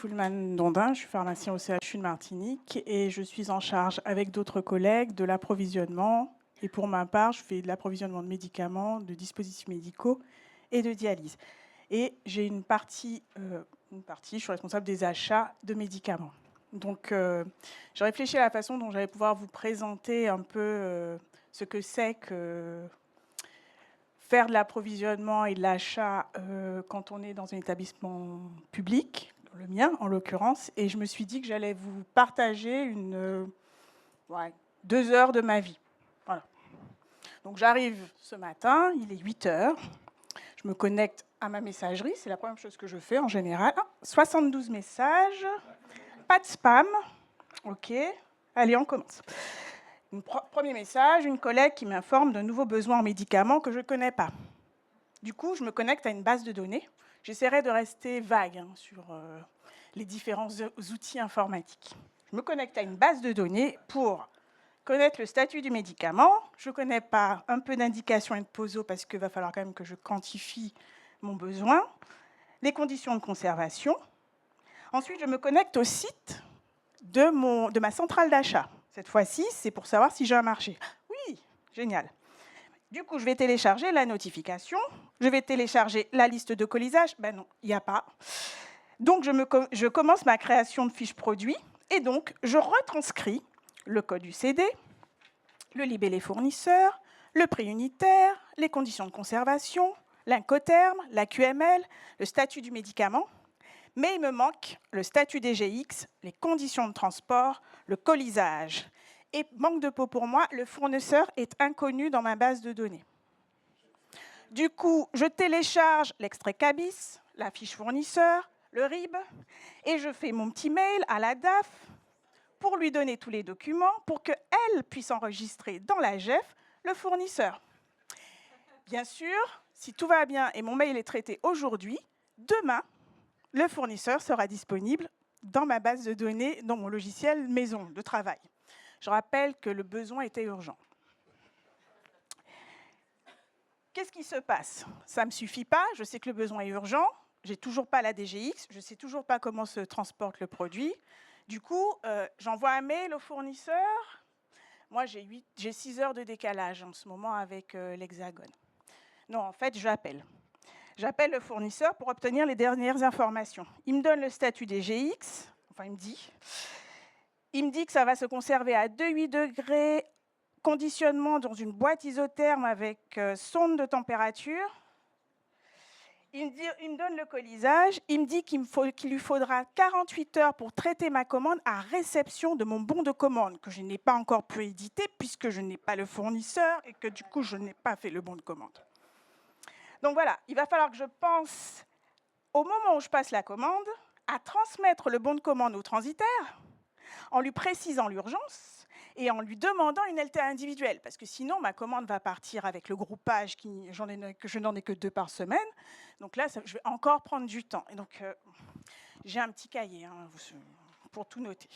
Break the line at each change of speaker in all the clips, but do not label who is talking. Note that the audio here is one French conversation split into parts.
Pullman-Dondin, je suis pharmacien au CHU de Martinique et je suis en charge avec d'autres collègues de l'approvisionnement. Et pour ma part, je fais de l'approvisionnement de médicaments, de dispositifs médicaux et de dialyse. Et j'ai une partie, je suis responsable des achats de médicaments. Donc, j'ai réfléchi à la façon dont j'allais pouvoir vous présenter un peu ce que c'est que faire de l'approvisionnement et de l'achat quand on est dans un établissement public, le mien en l'occurrence, et je me suis dit que j'allais vous partager 2 heures de ma vie. Voilà. Donc j'arrive ce matin, il est 8 heures, je me connecte à ma messagerie, c'est la première chose que je fais en général. 72 messages, pas de spam, ok, allez on commence. Premier message, une collègue qui m'informe d'un nouveau besoin en médicaments que je ne connais pas. Du coup, je me connecte à une base de données. J'essaierai de rester vague sur les différents outils informatiques. Je me connecte à une base de données pour connaître le statut du médicament. Je ne connais pas un peu d'indications et de POSO parce qu'il va falloir quand même que je quantifie mon besoin. Les conditions de conservation. Ensuite, je me connecte au site de ma centrale d'achat. Cette fois-ci, c'est pour savoir si j'ai un marché. Oui, génial. Du coup, je vais télécharger la notification. Je vais télécharger la liste de colisage. Ben non, il n'y a pas. Donc, je commence ma création de fiche produit. Et donc, je retranscris le code UCD, le libellé fournisseur, le prix unitaire, les conditions de conservation, l'incoterme, la QML, le statut du médicament. Mais il me manque le statut DGX, les conditions de transport, le colisage. Et manque de peau pour moi, le fournisseur est inconnu dans ma base de données. Du coup, je télécharge l'extrait CABIS, la fiche fournisseur, le RIB, et je fais mon petit mail à la DAF pour lui donner tous les documents pour qu'elle puisse enregistrer dans la GEF le fournisseur. Bien sûr, si tout va bien et mon mail est traité aujourd'hui, demain, le fournisseur sera disponible dans ma base de données, dans mon logiciel maison de travail. Je rappelle que le besoin était urgent. Qu'est-ce qui se passe? Ça ne me suffit pas, je sais que le besoin est urgent, je n'ai toujours pas la DGX, je ne sais toujours pas comment se transporte le produit. Du coup, j'envoie un mail au fournisseur. Moi, j'ai 6 heures de décalage en ce moment avec l'Hexagone. Non, en fait, j'appelle. J'appelle le fournisseur pour obtenir les dernières informations. Il me donne le statut DGX, enfin il me dit que ça va se conserver à 2,8 degrés, conditionnement dans une boîte isotherme avec sonde de température. Il me donne le colisage, il me dit qu'il lui faudra 48 heures pour traiter ma commande à réception de mon bon de commande, que je n'ai pas encore pu éditer puisque je n'ai pas le fournisseur et que du coup je n'ai pas fait le bon de commande. Donc voilà, il va falloir que je pense, au moment où je passe la commande, à transmettre le bon de commande au transitaire, en lui précisant l'urgence et en lui demandant une LTA individuelle, parce que sinon, ma commande va partir avec le groupage, que je n'en ai que 2 par semaine. Donc là, je vais encore prendre du temps. Et donc, j'ai un petit cahier pour tout noter.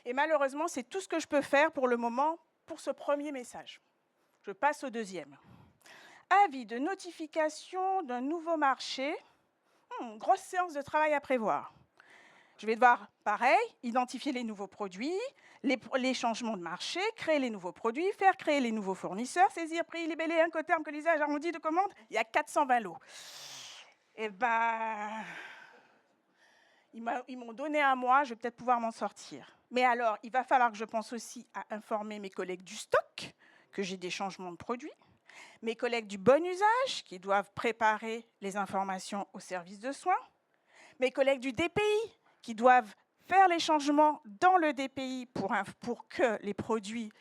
Et malheureusement, c'est tout ce que je peux faire pour le moment pour ce premier message. Je passe au deuxième. Avis de notification d'un nouveau marché. Grosse séance de travail à prévoir. Je vais devoir, pareil, identifier les nouveaux produits, les changements de marché, créer les nouveaux produits, faire créer les nouveaux fournisseurs, saisir prix, libellé, incoterm, colisage, arrondi de commande. Il y a 420 lots. Eh bien, ils m'ont donné un mois, je vais peut-être pouvoir m'en sortir. Mais alors, il va falloir que je pense aussi à informer mes collègues du stock que j'ai des changements de produits, mes collègues du bon usage qui doivent préparer les informations au service de soins, mes collègues du DPI qui doivent faire les changements dans le DPI pour que les produits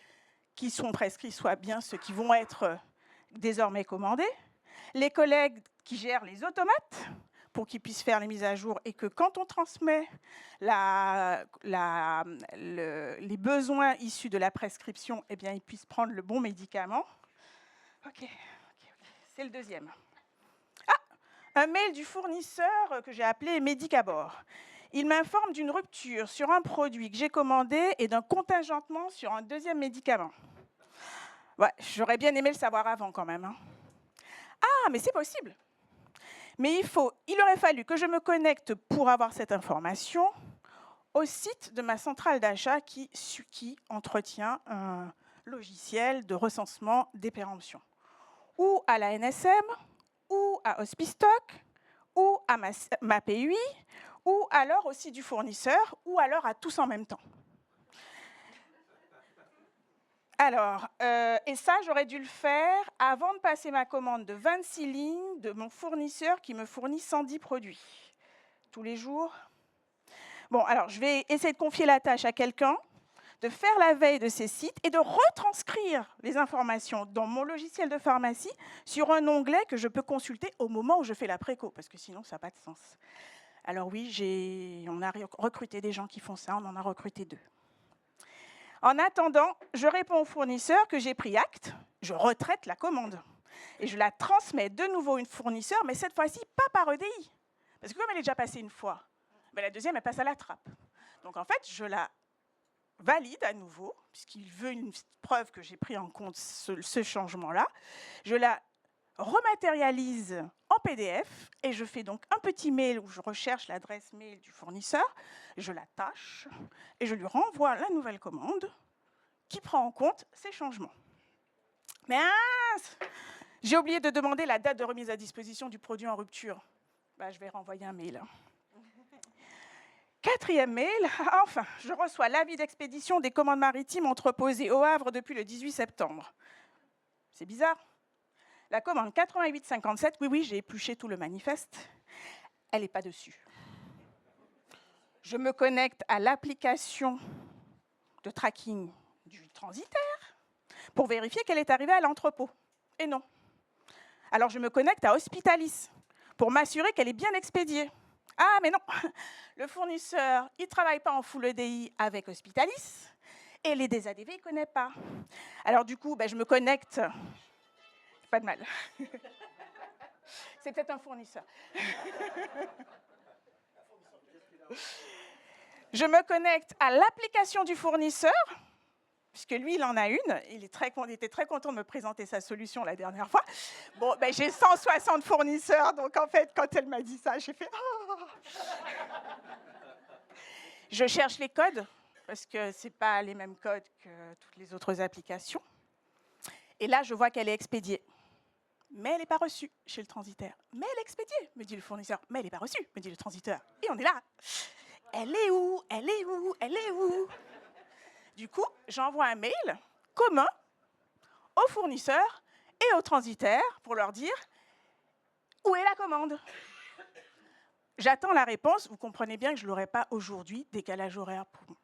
qui sont prescrits soient bien ceux qui vont être désormais commandés, les collègues qui gèrent les automates pour qu'ils puissent faire les mises à jour et que quand on transmet les besoins issus de la prescription, eh bien, ils puissent prendre le bon médicament. Ok. C'est le deuxième. Un mail du fournisseur que j'ai appelé Medicabor. Il m'informe d'une rupture sur un produit que j'ai commandé et d'un contingentement sur un deuxième médicament. Ouais, j'aurais bien aimé le savoir avant quand même. Ah, mais c'est possible. Mais il aurait fallu que je me connecte pour avoir cette information au site de ma centrale d'achat qui entretient un logiciel de recensement des péremptions, ou à la NSM, ou à Hospistock, ou à ma PUI, ou alors aussi du fournisseur, ou alors à tous en même temps. Alors, et ça, j'aurais dû le faire avant de passer ma commande de 26 lignes de mon fournisseur qui me fournit 110 produits tous les jours. Bon, alors, je vais essayer de confier la tâche à quelqu'un, de faire la veille de ces sites et de retranscrire les informations dans mon logiciel de pharmacie sur un onglet que je peux consulter au moment où je fais la préco, parce que sinon, ça n'a pas de sens. Alors oui, on a recruté des gens qui font ça, on en a recruté 2. En attendant, je réponds au fournisseur que j'ai pris acte, je retraite la commande et je la transmets de nouveau au fournisseur, mais cette fois-ci, pas par EDI. Parce que comme elle est déjà passée une fois, ben la deuxième, elle passe à la trappe. Donc en fait, je la valide à nouveau, puisqu'il veut une preuve que j'ai pris en compte ce changement-là. Je la rematérialise en PDF et je fais donc un petit mail où je recherche l'adresse mail du fournisseur, je la tâche et je lui renvoie la nouvelle commande qui prend en compte ces changements. Mais j'ai oublié de demander la date de remise à disposition du produit en rupture. Ben, je vais renvoyer un mail. 4e mail, enfin, je reçois l'avis d'expédition des commandes maritimes entreposées au Havre depuis le 18 septembre. C'est bizarre. La commande 8857, oui, j'ai épluché tout le manifeste, elle n'est pas dessus. Je me connecte à l'application de tracking du transitaire pour vérifier qu'elle est arrivée à l'entrepôt. Et non. Alors je me connecte à Hospitalis pour m'assurer qu'elle est bien expédiée. Ah, mais non, le fournisseur, il ne travaille pas en full EDI avec Hospitalis et les DSADV, il ne connaît pas. Alors du coup, je me connecte. Pas de mal. C'est peut-être un fournisseur. Je me connecte à l'application du fournisseur, puisque lui, il en a une. Il était très content de me présenter sa solution la dernière fois. Bon, j'ai 160 fournisseurs, donc en fait, quand elle m'a dit ça, j'ai fait oh. Je cherche les codes, parce que ce n'est pas les mêmes codes que toutes les autres applications. Et là, je vois qu'elle est expédiée. Mais elle n'est pas reçue chez le transitaire. Mais elle est expédiée, me dit le fournisseur. Mais elle n'est pas reçue, me dit le transitaire. Et on est là. Elle est où? Elle est où? Elle est où? Du coup, j'envoie un mail commun aux fournisseurs et aux transitaires pour leur dire où est la commande. J'attends la réponse. Vous comprenez bien que je ne l'aurai pas aujourd'hui, décalage horaire pour moi.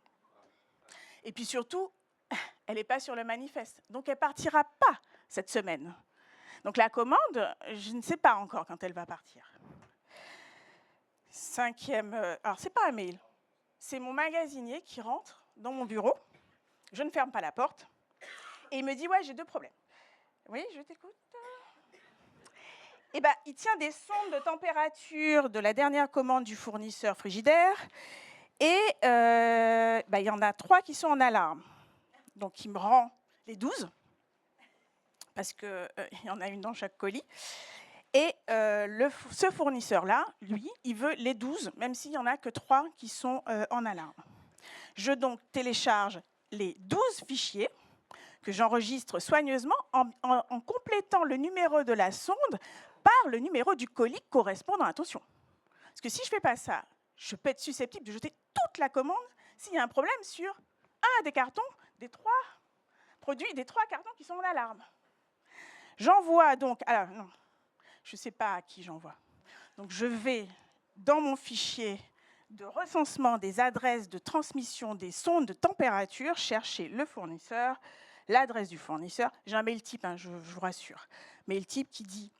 Et puis surtout, elle n'est pas sur le manifeste. Donc, elle ne partira pas cette semaine. Donc, la commande, je ne sais pas encore quand elle va partir. 5e... alors, ce n'est pas un mail. C'est mon magasinier qui rentre dans mon bureau. Je ne ferme pas la porte. Et il me dit, ouais, j'ai 2 problèmes. Oui, je t'écoute. Eh bien, il tient des sondes de température de la dernière commande du fournisseur frigidaire. Et il y en a 3 qui sont en alarme. Donc, il me rend les 12, parce qu'il y en a une dans chaque colis. Et ce fournisseur-là, lui, il veut les 12, même s'il n'y en a que 3 qui sont en alarme. Je donc télécharge les 12 fichiers que j'enregistre soigneusement en complétant le numéro de la sonde par le numéro du colis correspondant. Attention, parce que si je ne fais pas ça, je peux être susceptible de jeter toute la commande s'il y a un problème sur un des cartons, des 3 produits, des 3 cartons qui sont en alarme. J'envoie donc... Alors, non, je ne sais pas à qui j'envoie. Donc, je vais dans mon fichier de recensement des adresses de transmission des sondes de température, chercher le fournisseur, l'adresse du fournisseur. J'ai un mail type, je vous rassure. Mail type qui dit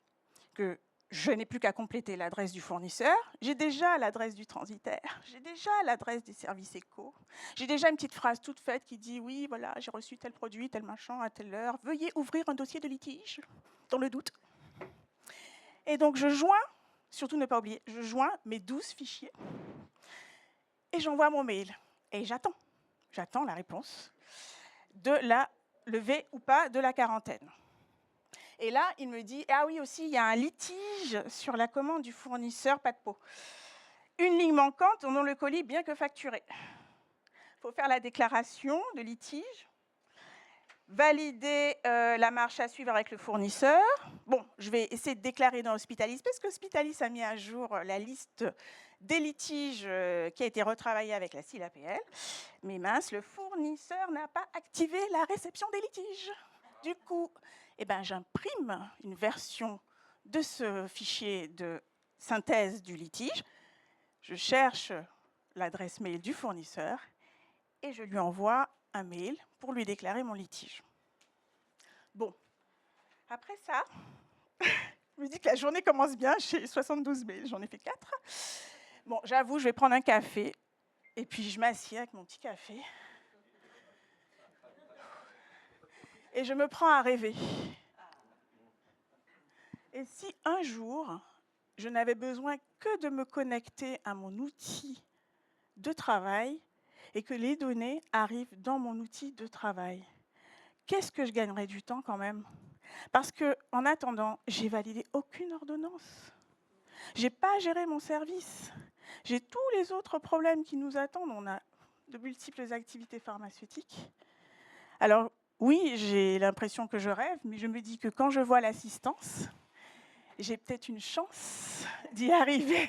que je n'ai plus qu'à compléter l'adresse du fournisseur. J'ai déjà l'adresse du transitaire. J'ai déjà l'adresse des services éco. J'ai déjà une petite phrase toute faite qui dit « Oui, voilà, j'ai reçu tel produit, tel machin, à telle heure. Veuillez ouvrir un dossier de litige, dans le doute. » Et donc, je joins, surtout ne pas oublier, je joins mes 12 fichiers et j'envoie mon mail. Et j'attends. J'attends la réponse de la levée ou pas de la quarantaine. Et là, il me dit, ah oui, aussi, il y a un litige sur la commande du fournisseur, pas de pot. Une ligne manquante, dont le colis, bien que facturé. Il faut faire la déclaration de litige, valider la marche à suivre avec le fournisseur. Bon, je vais essayer de déclarer dans Hospitalis, parce que Hospitalis a mis à jour la liste des litiges qui a été retravaillée avec la CIL-APL. Mais mince, le fournisseur n'a pas activé la réception des litiges. Du coup, eh ben, j'imprime une version de ce fichier de synthèse du litige. Je cherche l'adresse mail du fournisseur et je lui envoie un mail pour lui déclarer mon litige. Bon, après ça, je me dis que la journée commence bien, j'ai 72 mails, j'en ai fait 4. Bon, j'avoue, je vais prendre un café, et puis je m'assieds avec mon petit café, et je me prends à rêver. Et si un jour, je n'avais besoin que de me connecter à mon outil de travail, et que les données arrivent dans mon outil de travail, qu'est-ce que je gagnerais du temps quand même? Parce qu'en attendant, j'ai validé aucune ordonnance. Je n'ai pas géré mon service. J'ai tous les autres problèmes qui nous attendent. On a de multiples activités pharmaceutiques. Alors oui, j'ai l'impression que je rêve, mais je me dis que quand je vois l'assistance, j'ai peut-être une chance d'y arriver.